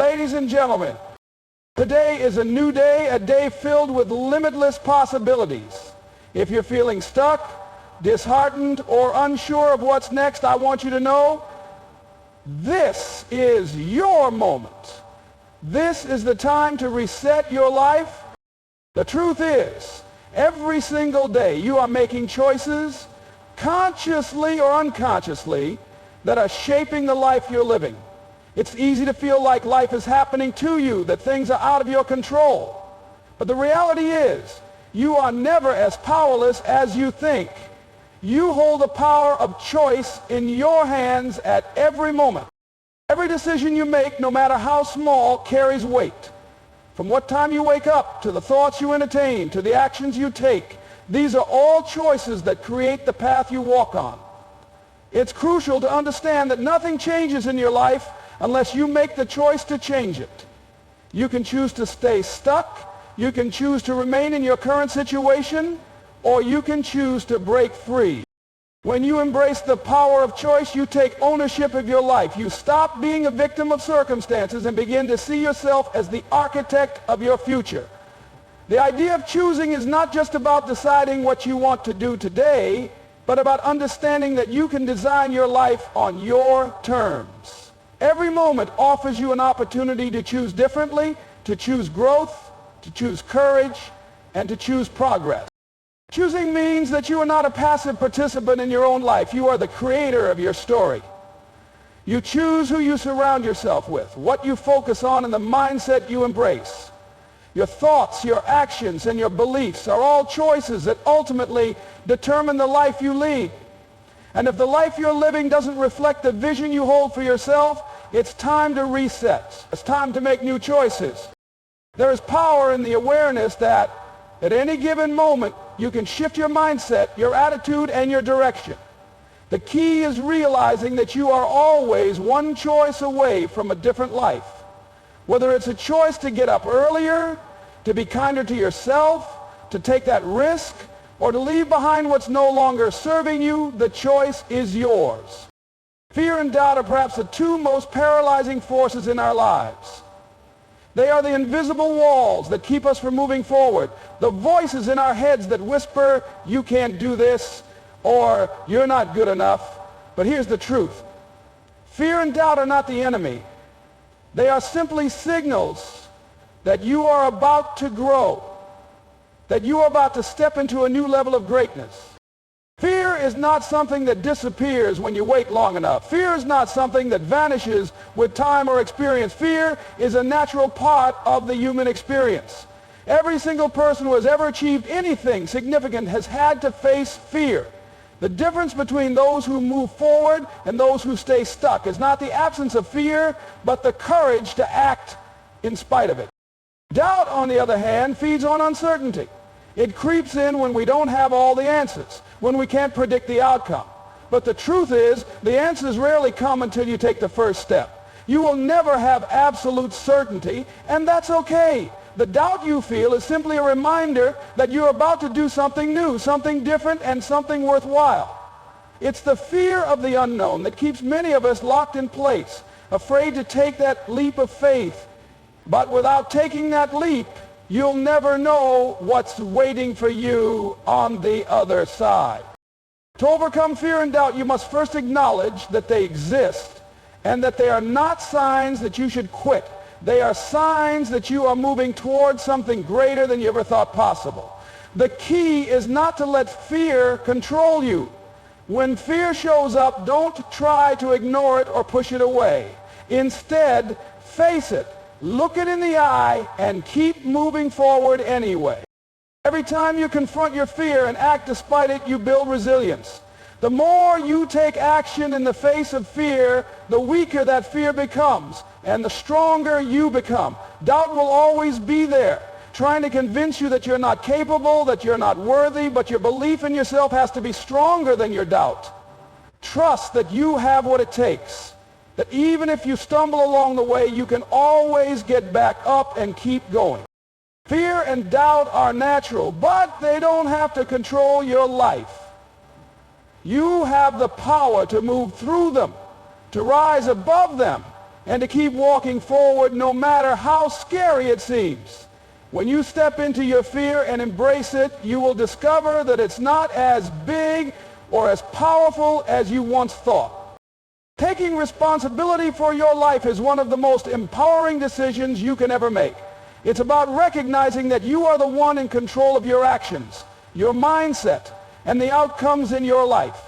Ladies and gentlemen, today is a new day, a day filled with limitless possibilities. If you're feeling stuck, disheartened, or unsure of what's next, I want you to know this is your moment. This is the time to reset your life. The truth is, every single day you are making choices, consciously or unconsciously, that are shaping the life you're living. It's easy to feel like life is happening to you, that things are out of your control. But the reality is, you are never as powerless as you think. You hold the power of choice in your hands at every moment. Every decision you make, no matter how small, carries weight. From what time you wake up, to the thoughts you entertain, to the actions you take, these are all choices that create the path you walk on. It's crucial to understand that nothing changes in your life unless you make the choice to change it. You can choose to stay stuck, you can choose to remain in your current situation, or you can choose to break free. When you embrace the power of choice, you take ownership of your life. You stop being a victim of circumstances and begin to see yourself as the architect of your future. The idea of choosing is not just about deciding what you want to do today, but about understanding that you can design your life on your terms. Every moment offers you an opportunity to choose differently, to choose growth, to choose courage, and to choose progress. Choosing means that you are not a passive participant in your own life. You are the creator of your story. You choose who you surround yourself with, what you focus on, and the mindset you embrace. Your thoughts, your actions, and your beliefs are all choices that ultimately determine the life you lead. And if the life you're living doesn't reflect the vision you hold for yourself, it's time to reset. It's time to make new choices. There is power in the awareness that at any given moment, you can shift your mindset, your attitude, and your direction. The key is realizing that you are always one choice away from a different life. Whether it's a choice to get up earlier, to be kinder to yourself, to take that risk, or to leave behind what's no longer serving you, the choice is yours. Fear and doubt are perhaps the two most paralyzing forces in our lives. They are the invisible walls that keep us from moving forward, the voices in our heads that whisper, you can't do this, or you're not good enough. But here's the truth. Fear and doubt are not the enemy. They are simply signals that you are about to grow, that you are about to step into a new level of greatness. Fear is not something that disappears when you wait long enough. Fear is not something that vanishes with time or experience. Fear is a natural part of the human experience. Every single person who has ever achieved anything significant has had to face fear. The difference between those who move forward and those who stay stuck is not the absence of fear, but the courage to act in spite of it. Doubt, on the other hand, feeds on uncertainty. It creeps in when we don't have all the answers, when we can't predict the outcome. But the truth is, the answers rarely come until you take the first step. You will never have absolute certainty, and that's okay. The doubt you feel is simply a reminder that you're about to do something new, something different, and something worthwhile. It's the fear of the unknown that keeps many of us locked in place, afraid to take that leap of faith. But without taking that leap, you'll never know what's waiting for you on the other side. To overcome fear and doubt, you must first acknowledge that they exist and that they are not signs that you should quit. They are signs that you are moving towards something greater than you ever thought possible. The key is not to let fear control you. When fear shows up, don't try to ignore it or push it away. Instead, face it. Look it in the eye and keep moving forward anyway. Every time you confront your fear and act despite it, you build resilience. The more you take action in the face of fear, the weaker that fear becomes, and the stronger you become. Doubt will always be there, trying to convince you that you're not capable, that you're not worthy, but your belief in yourself has to be stronger than your doubt. Trust that you have what it takes. That even if you stumble along the way, you can always get back up and keep going. Fear and doubt are natural, but they don't have to control your life. You have the power to move through them, to rise above them, and to keep walking forward no matter how scary it seems. When you step into your fear and embrace it, you will discover that it's not as big or as powerful as you once thought. Taking responsibility for your life is one of the most empowering decisions you can ever make. It's about recognizing that you are the one in control of your actions, your mindset, and the outcomes in your life.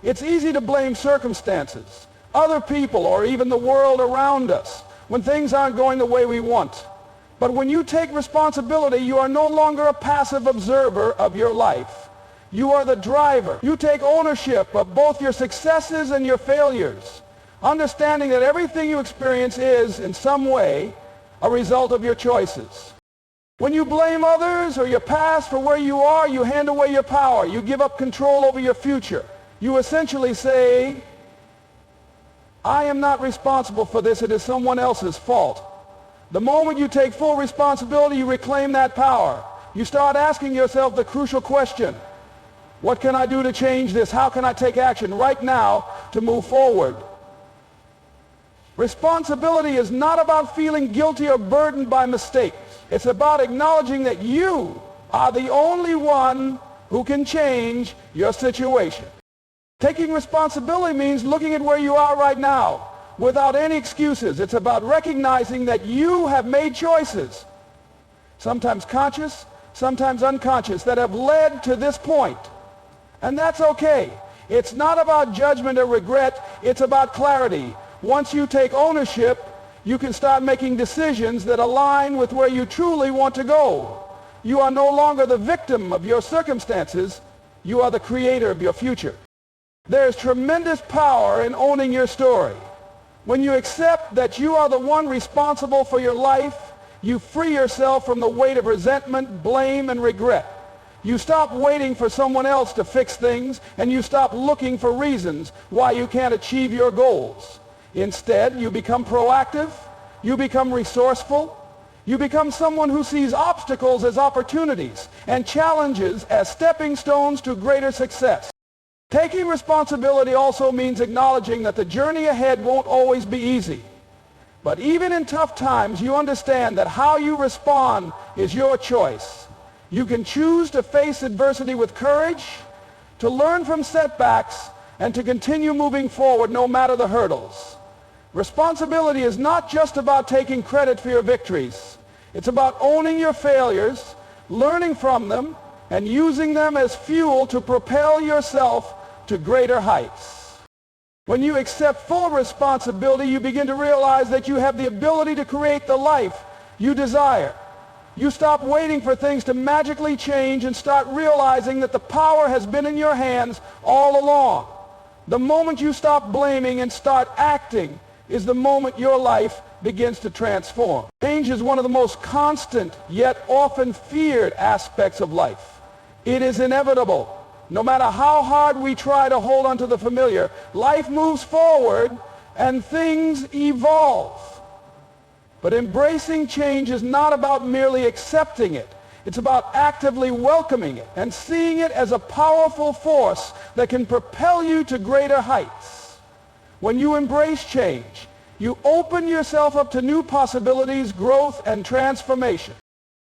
It's easy to blame circumstances, other people, or even the world around us when things aren't going the way we want. But when you take responsibility, you are no longer a passive observer of your life. You are the driver. You take ownership of both your successes and your failures, understanding that everything you experience is, in some way, a result of your choices. When you blame others or your past for where you are, you hand away your power. You give up control over your future. You essentially say, I am not responsible for this. It is someone else's fault. The moment you take full responsibility, you reclaim that power. You start asking yourself the crucial question, what can I do to change this? How can I take action right now to move forward? Responsibility is not about feeling guilty or burdened by mistakes. It's about acknowledging that you are the only one who can change your situation. Taking responsibility means looking at where you are right now without any excuses. It's about recognizing that you have made choices, sometimes conscious, sometimes unconscious, that have led to this point. And that's okay. It's not about judgment or regret. It's about clarity. Once you take ownership, you can start making decisions that align with where you truly want to go. You are no longer the victim of your circumstances. You are the creator of your future. There's tremendous power in owning your story. When you accept that you are the one responsible for your life, you free yourself from the weight of resentment, blame, and regret. You stop waiting for someone else to fix things, and you stop looking for reasons why you can't achieve your goals. Instead, you become proactive, you become resourceful, you become someone who sees obstacles as opportunities and challenges as stepping stones to greater success. Taking responsibility also means acknowledging that the journey ahead won't always be easy. But even in tough times, you understand that how you respond is your choice. You can choose to face adversity with courage, to learn from setbacks, and to continue moving forward no matter the hurdles. Responsibility is not just about taking credit for your victories. It's about owning your failures, learning from them, and using them as fuel to propel yourself to greater heights. When you accept full responsibility, you begin to realize that you have the ability to create the life you desire. You stop waiting for things to magically change and start realizing that the power has been in your hands all along. The moment you stop blaming and start acting is the moment your life begins to transform. Change is one of the most constant yet often feared aspects of life. It is inevitable. No matter how hard we try to hold on to the familiar, life moves forward and things evolve. But embracing change is not about merely accepting it. It's about actively welcoming it and seeing it as a powerful force that can propel you to greater heights. When you embrace change, you open yourself up to new possibilities, growth, and transformation.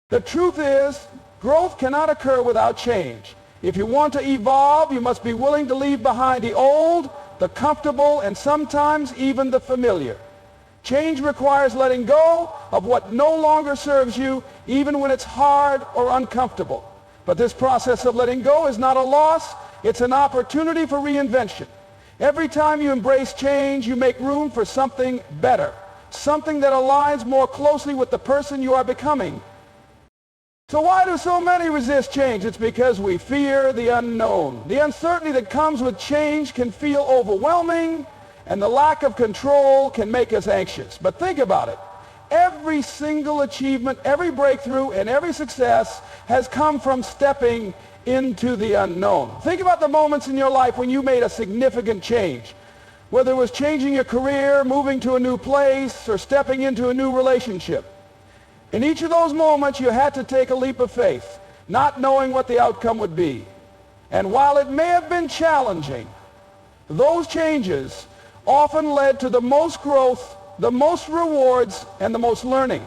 The truth is, growth cannot occur without change. If you want to evolve, you must be willing to leave behind the old, the comfortable, and sometimes even the familiar. Change requires letting go of what no longer serves you, even when it's hard or uncomfortable. But this process of letting go is not a loss, it's an opportunity for reinvention. Every time you embrace change, you make room for something better, something that aligns more closely with the person you are becoming. So why do so many resist change? It's because we fear the unknown. The uncertainty that comes with change can feel overwhelming, and the lack of control can make us anxious. But think about it. Every single achievement, every breakthrough, and every success has come from stepping into the unknown. Think about the moments in your life when you made a significant change. Whether it was changing your career, moving to a new place, or stepping into a new relationship. In each of those moments, you had to take a leap of faith, not knowing what the outcome would be. And while it may have been challenging, those changes often led to the most growth the most rewards, and the most learning.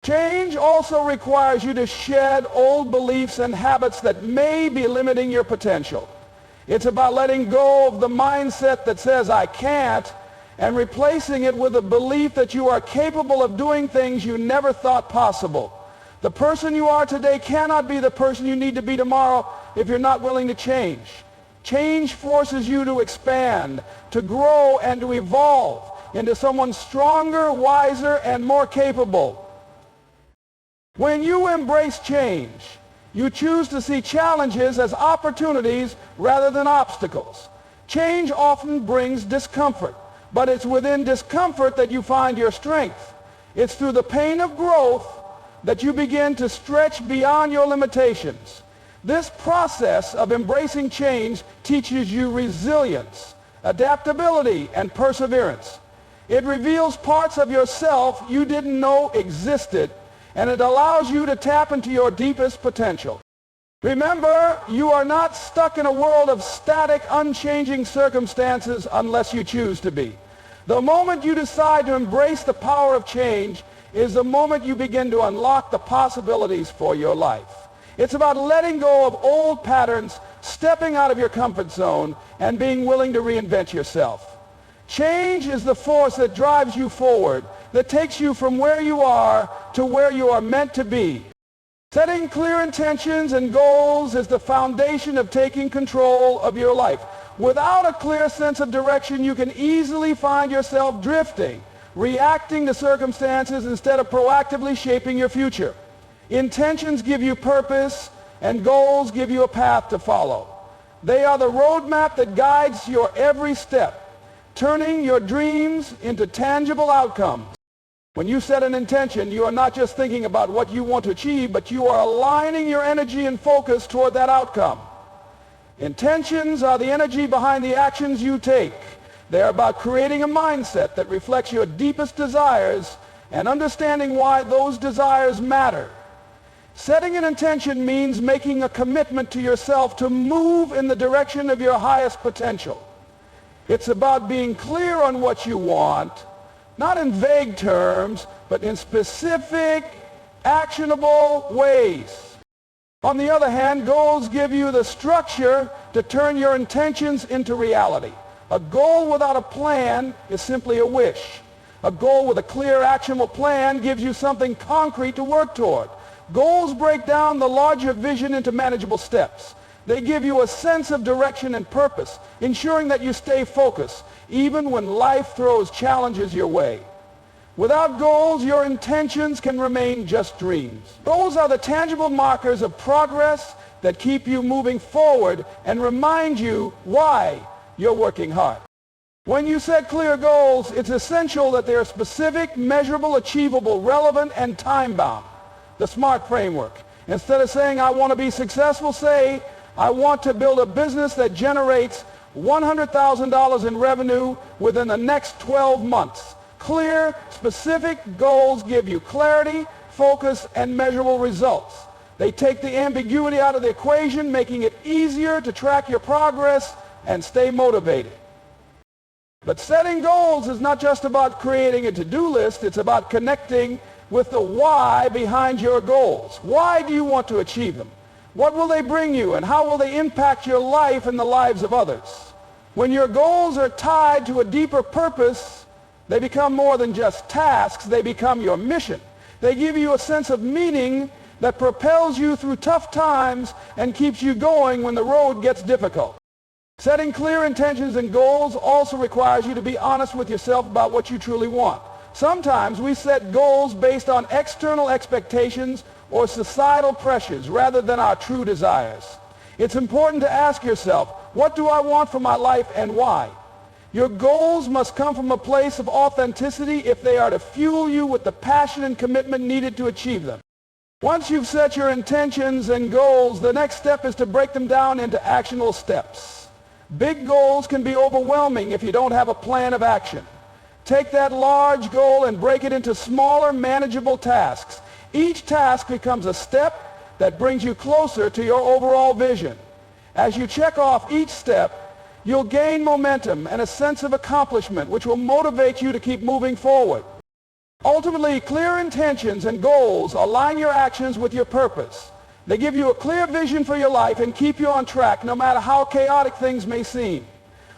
Change also requires you to shed old beliefs and habits that may be limiting your potential. It's about letting go of the mindset that says, I can't, and replacing it with a belief that you are capable of doing things you never thought possible. The person you are today cannot be the person you need to be tomorrow if you're not willing to change. Change forces you to expand, to grow, and to evolve into someone stronger, wiser, and more capable. When you embrace change, you choose to see challenges as opportunities rather than obstacles. Change often brings discomfort, but it's within discomfort that you find your strength. It's through the pain of growth that you begin to stretch beyond your limitations. This process of embracing change teaches you resilience, adaptability, and perseverance. It reveals parts of yourself you didn't know existed, and it allows you to tap into your deepest potential. Remember, you are not stuck in a world of static, unchanging circumstances unless you choose to be. The moment you decide to embrace the power of change is the moment you begin to unlock the possibilities for your life. It's about letting go of old patterns, stepping out of your comfort zone, and being willing to reinvent yourself. Change is the force that drives you forward, that takes you from where you are to where you are meant to be. Setting clear intentions and goals is the foundation of taking control of your life. Without a clear sense of direction, you can easily find yourself drifting, reacting to circumstances instead of proactively shaping your future. Intentions give you purpose, and goals give you a path to follow. They are the roadmap that guides your every step, turning your dreams into tangible outcomes. When you set an intention, you are not just thinking about what you want to achieve, but you are aligning your energy and focus toward that outcome. Intentions are the energy behind the actions you take. They are about creating a mindset that reflects your deepest desires and understanding why those desires matter. Setting an intention means making a commitment to yourself to move in the direction of your highest potential. It's about being clear on what you want, not in vague terms, but in specific, actionable ways. On the other hand, goals give you the structure to turn your intentions into reality. A goal without a plan is simply a wish. A goal with a clear, actionable plan gives you something concrete to work toward. Goals break down the larger vision into manageable steps. They give you a sense of direction and purpose, ensuring that you stay focused, even when life throws challenges your way. Without goals, your intentions can remain just dreams. Goals are the tangible markers of progress that keep you moving forward and remind you why you're working hard. When you set clear goals, it's essential that they are specific, measurable, achievable, relevant, and time-bound. The SMART framework. Instead of saying, I want to be successful, say, I want to build a business that generates $100,000 in revenue within the next 12 months. Clear, specific goals give you clarity, focus, and measurable results. They take the ambiguity out of the equation, making it easier to track your progress and stay motivated. But setting goals is not just about creating a to-do list, it's about connecting with the why behind your goals. Why do you want to achieve them? What will they bring you, and how will they impact your life and the lives of others? When your goals are tied to a deeper purpose, they become more than just tasks, they become your mission. They give you a sense of meaning that propels you through tough times and keeps you going when the road gets difficult. Setting clear intentions and goals also requires you to be honest with yourself about what you truly want. Sometimes we set goals based on external expectations or societal pressures rather than our true desires. It's important to ask yourself, what do I want for my life and why? Your goals must come from a place of authenticity if they are to fuel you with the passion and commitment needed to achieve them. Once you've set your intentions and goals, the next step is to break them down into actionable steps. Big goals can be overwhelming if you don't have a plan of action. Take that large goal and break it into smaller, manageable tasks. Each task becomes a step that brings you closer to your overall vision. As you check off each step, You'll gain momentum and a sense of accomplishment which will motivate you to keep moving forward. Ultimately, clear intentions and goals align your actions with your purpose. They give you a clear vision for your life and keep you on track no matter how chaotic things may seem.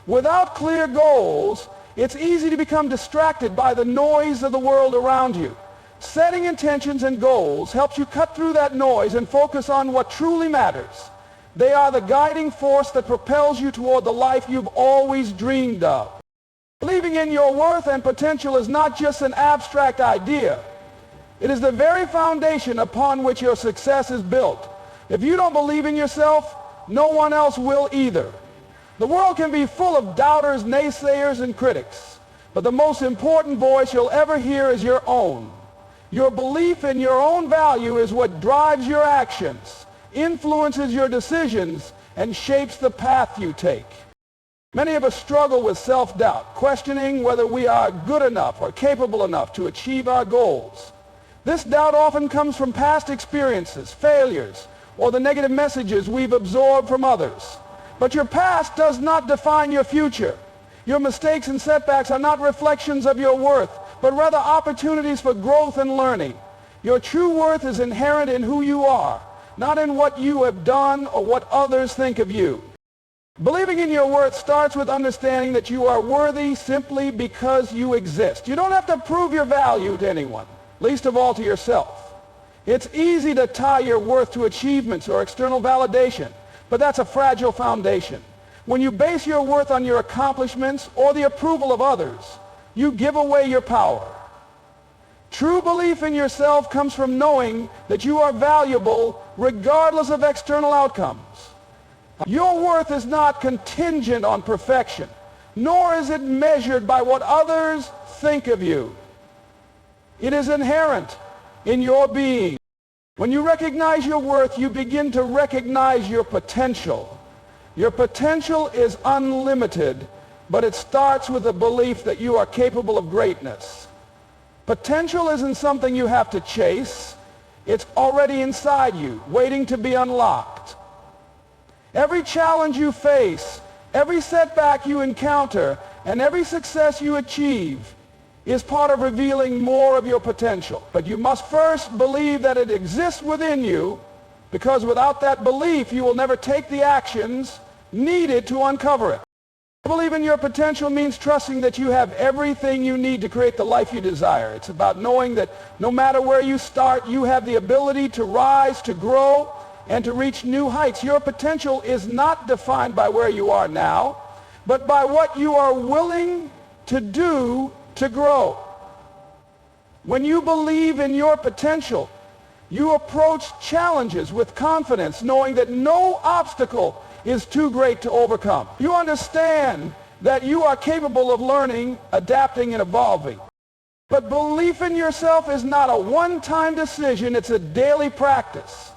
Without clear goals, it's easy to become distracted by the noise of the world around you. Setting intentions and goals helps you cut through that noise and focus on what truly matters. They are the guiding force that propels you toward the life you've always dreamed of. Believing in your worth and potential is not just an abstract idea. It is the very foundation upon which your success is built. If you don't believe in yourself, no one else will either. The world can be full of doubters, naysayers, and critics, but the most important voice you'll ever hear is your own. Your belief in your own value is what drives your actions, influences your decisions, and shapes the path you take. Many of us struggle with self-doubt, questioning whether we are good enough or capable enough to achieve our goals. This doubt often comes from past experiences, failures, or the negative messages we've absorbed from others. But your past does not define your future. Your mistakes and setbacks are not reflections of your worth, but rather opportunities for growth and learning. Your true worth is inherent in who you are, not in what you have done or what others think of you. Believing in your worth starts with understanding that you are worthy simply because you exist. You don't have to prove your value to anyone, least of all to yourself. It's easy to tie your worth to achievements or external validation, but that's a fragile foundation. When you base your worth on your accomplishments or the approval of others, you give away your power. True belief in yourself comes from knowing that you are valuable regardless of external outcomes. Your worth is not contingent on perfection, nor is it measured by what others think of you. It is inherent in your being. When you recognize your worth, you begin to recognize your potential. Your potential is unlimited, but it starts with the belief that you are capable of greatness. Potential isn't something you have to chase. It's already inside you, waiting to be unlocked. Every challenge you face, every setback you encounter, and every success you achieve is part of revealing more of your potential. But you must first believe that it exists within you, because without that belief, you will never take the actions needed to uncover it. To believe in your potential means trusting that you have everything you need to create the life you desire. It's about knowing that no matter where you start, you have the ability to rise, to grow, and to reach new heights. Your potential is not defined by where you are now, but by what you are willing to do to grow. When you believe in your potential, you approach challenges with confidence, knowing that no obstacle is too great to overcome. You understand that you are capable of learning, adapting, and evolving. But belief in yourself is not a one-time decision, it's a daily practice.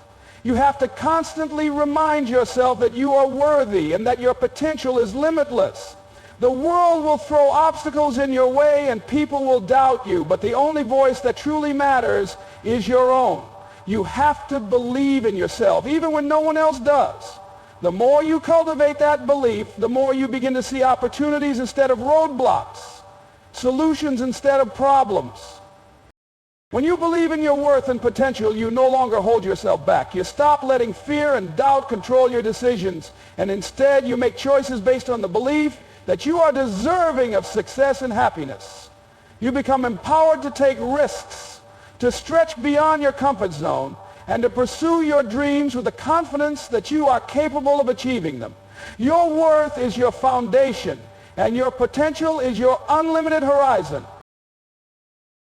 You have to constantly remind yourself that you are worthy and that your potential is limitless. The world will throw obstacles in your way and people will doubt you, but the only voice that truly matters is your own. You have to believe in yourself, even when no one else does. The more you cultivate that belief, the more you begin to see opportunities instead of roadblocks, solutions instead of problems. When you believe in your worth and potential, you no longer hold yourself back. You stop letting fear and doubt control your decisions, and instead you make choices based on the belief that you are deserving of success and happiness. You become empowered to take risks, to stretch beyond your comfort zone, and to pursue your dreams with the confidence that you are capable of achieving them. Your worth is your foundation, and your potential is your unlimited horizon.